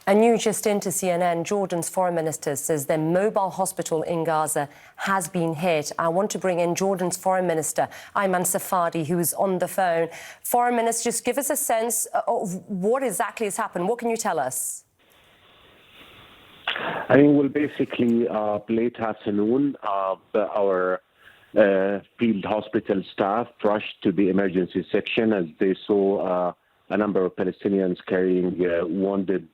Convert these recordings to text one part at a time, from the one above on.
A new just into CNN, Jordan's foreign minister says their mobile hospital in Gaza has been hit. I want to bring in Jordan's foreign minister, Ayman Safadi, who is on the phone. Foreign minister, just give us a sense of what exactly has happened. What can you tell us? I mean, well, basically, late afternoon, our field hospital staff rushed to the emergency section as they saw a number of Palestinians carrying wounded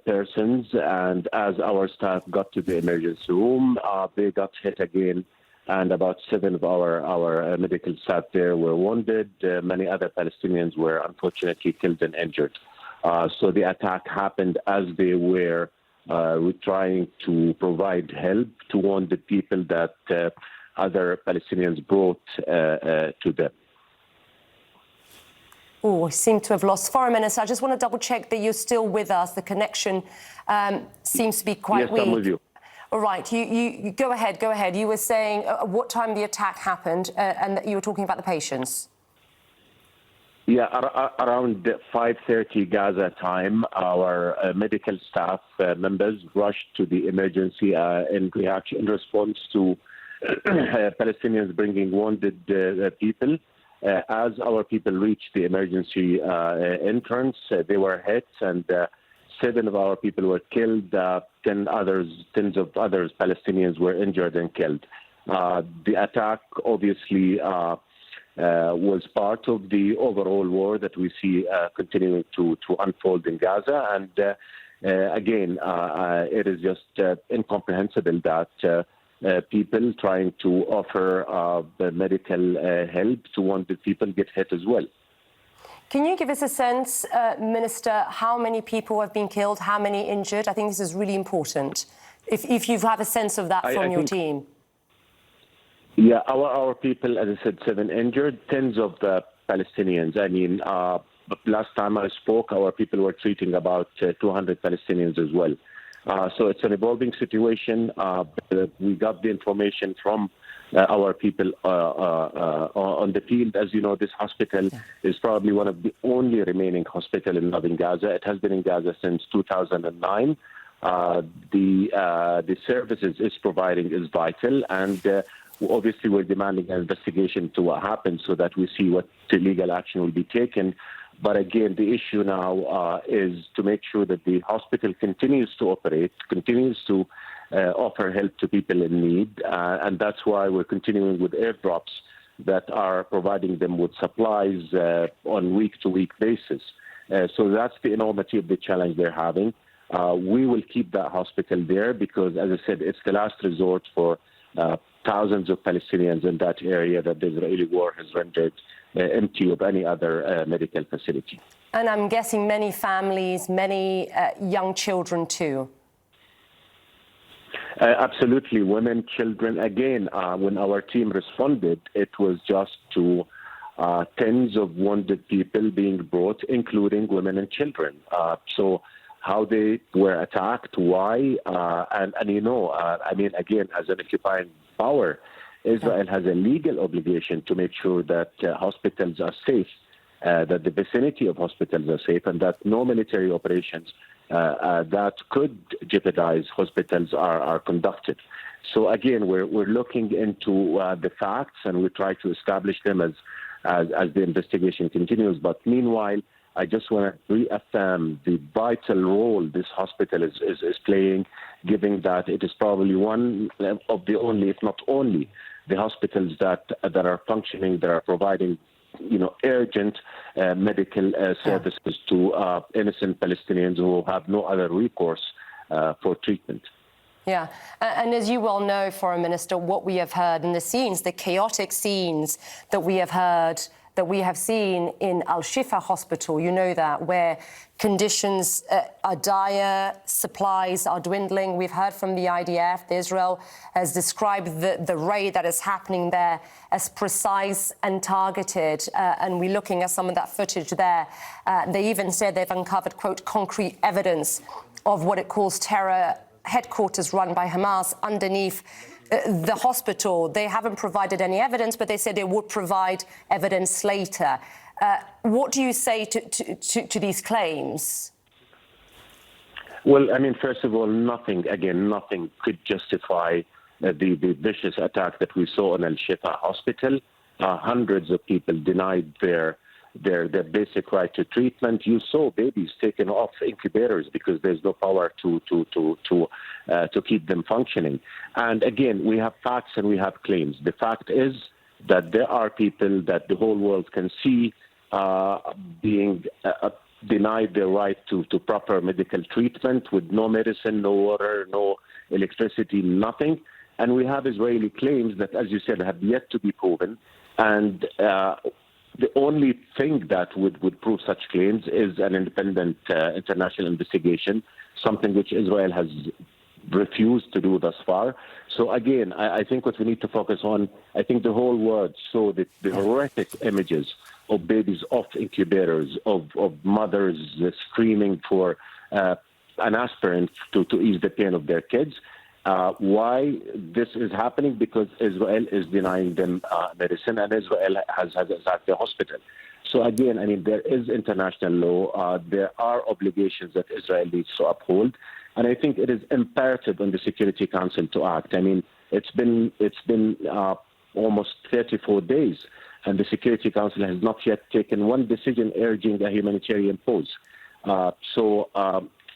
persons. And as our staff got to the emergency room, they got hit again. And about 7 of our medical staff there were wounded. Many other Palestinians were unfortunately killed and injured. So the attack happened as they were trying to provide help to wounded people that other Palestinians brought to them. Oh, I seem to have lost Foreign Minister. I just want to double check that you're still with us. The connection seems to be quite weak. Yes, I'm with you. All right, you go ahead, go ahead. You were saying what time the attack happened and that you were talking about the patients. Yeah, around 5:30 Gaza time, our medical staff members rushed to the emergency in response to Palestinians bringing wounded people. As our people reached the emergency entrance, they were hit, and 7 of our people were killed. Tens of others Palestinians were injured and killed. The attack obviously was part of the overall war that we see continuing to unfold in Gaza. And again, it is just incomprehensible that people trying to offer medical help to wounded people get hit as well. Can you give us a sense, Minister, how many people have been killed, how many injured? I think this is really important. If you have a sense of that from your team. Yeah, our people, as I said, 7 injured, tens of the Palestinians. I mean, last time I spoke, our people were treating about 200 Palestinians as well. So it's an evolving situation. We got the information from our people on the field. As you know, this hospital is probably one of the only remaining hospital in northern Gaza. It has been in Gaza since 2009. The services it's providing is vital, and obviously we're demanding an investigation to what happened so that we see what legal action will be taken. But again, the issue now is to make sure that the hospital continues to operate, continues to offer help to people in need. And that's why we're continuing with airdrops that are providing them with supplies on week-to-week basis. So that's the enormity of the challenge they're having. We will keep that hospital there because, as I said, it's the last resort for thousands of Palestinians in that area that the Israeli war has rendered empty of any other medical facility. And I'm guessing many families, many young children too. Absolutely, women, children. Again, when our team responded, it was just to tens of wounded people being brought, including women and children. So how they were attacked, why, and you know, I mean, again, as an occupying power, Israel has a legal obligation to make sure that hospitals are safe, that the vicinity of hospitals are safe, and that no military operations that could jeopardize hospitals are conducted. So again, we're looking into the facts, and we try to establish them as the investigation continues. But meanwhile, I just want to reaffirm the vital role this hospital is playing, given that it is probably one of the only, if not only, the hospitals that are functioning, that are providing, you know, urgent medical services to innocent Palestinians who have no other recourse for treatment. Yeah, and as you well know, Foreign Minister, what we have heard in the scenes, the chaotic scenes that we have heard, that we have seen in Al-Shifa Hospital, you know that, where conditions are dire, supplies are dwindling. We've heard from the IDF, Israel has described the raid that is happening there as precise and targeted, and we're looking at some of that footage there. They even said they've uncovered, quote, concrete evidence of what it calls terror headquarters run by Hamas underneath the hospital. They haven't provided any evidence, but they said they would provide evidence later. What do you say to these claims? Well, I mean, first of all, nothing could justify the vicious attack that we saw in Al-Shifa Hospital. Hundreds of people denied their basic right to treatment. You saw babies taken off incubators because there's no power to keep them functioning. And again, we have facts and we have claims. The fact is that there are people that the whole world can see being denied their right to proper medical treatment with no medicine, no water, no electricity, nothing. And we have Israeli claims that, as you said, have yet to be proven. And the only thing that would prove such claims is an independent international investigation, something which Israel has refused to do thus far. So again, I think what we need to focus on, I think the whole world saw the horrific images of babies off incubators, of mothers screaming for an aspirin to ease the pain of their kids. Why this is happening? Because Israel is denying them medicine, and Israel has attacked the hospital. So again, I mean, there is international law. There are obligations that Israel needs to uphold, and I think it is imperative on the Security Council to act. I mean, it's been almost 34 days, and the Security Council has not yet taken one decision urging a humanitarian pause.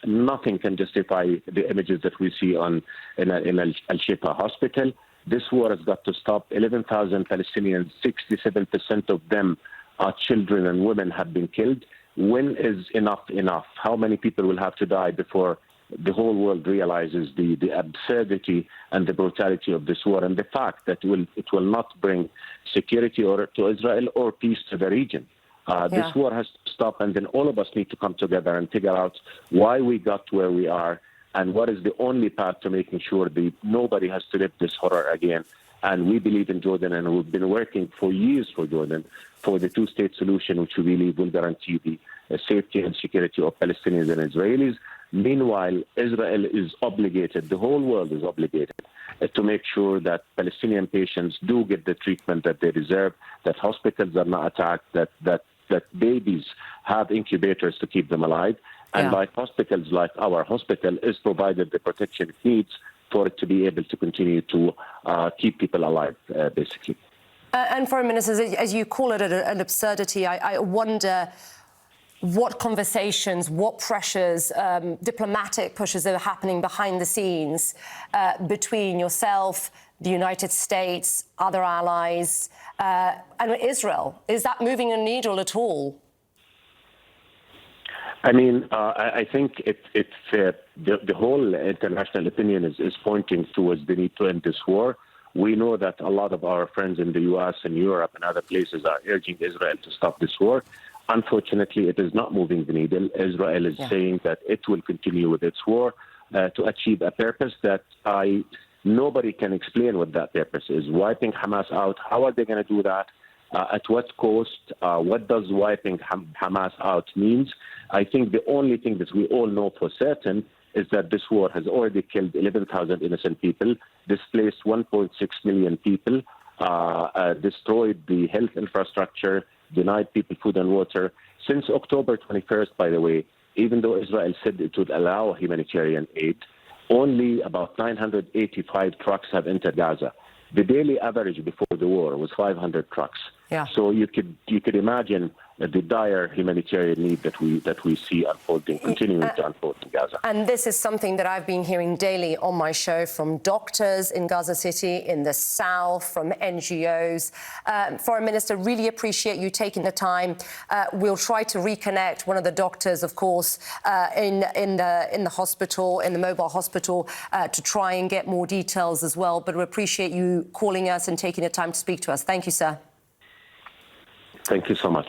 Nothing can justify the images that we see in Al-Shifa Hospital. This war has got to stop. 11,000 Palestinians, 67% of them are children and women, have been killed. When is enough enough? How many people will have to die before the whole world realizes the absurdity and the brutality of this war, and the fact that it will not bring security to Israel or peace to the region? This war has to stop, and then all of us need to come together and figure out why we got where we are and what is the only path to making sure that nobody has to live this horror again. And we believe in Jordan, and we've been working for years for Jordan for the two-state solution, which we believe will guarantee the safety and security of Palestinians and Israelis. Meanwhile, Israel is obligated, the whole world is obligated, to make sure that Palestinian patients do get the treatment that they deserve, that hospitals are not attacked, that babies have incubators to keep them alive, and like hospitals like our hospital is provided the protection it needs for it to be able to continue to keep people alive, basically. And Foreign Minister, as you call it an absurdity, I wonder what conversations, what pressures, diplomatic pushes are happening behind the scenes between yourself, the United States, other allies, and Israel. Is that moving a needle at all? I mean, I think the whole international opinion is pointing towards the need to end this war. We know that a lot of our friends in the U.S. and Europe and other places are urging Israel to stop this war. Unfortunately, it is not moving the needle. Israel is saying that it will continue with its war to achieve a purpose that nobody can explain what that purpose is. Wiping Hamas out, how are they going to do that? At what cost? What does wiping Hamas out means? I think the only thing that we all know for certain is that this war has already killed 11,000 innocent people, displaced 1.6 million people, destroyed the health infrastructure, denied people food and water. Since October 21st, by the way, even though Israel said it would allow humanitarian aid, only about 985 trucks have entered Gaza. The daily average before the war was 500 trucks. So you could imagine the dire humanitarian need that we see unfolding, continuing to unfold in Gaza. And this is something that I've been hearing daily on my show from doctors in Gaza City, in the south, from NGOs. Foreign Minister, really appreciate you taking the time. We'll try to reconnect one of the doctors, of course, in the hospital, in the mobile hospital, to try and get more details as well. But we appreciate you calling us and taking the time to speak to us. Thank you, sir. Thank you so much.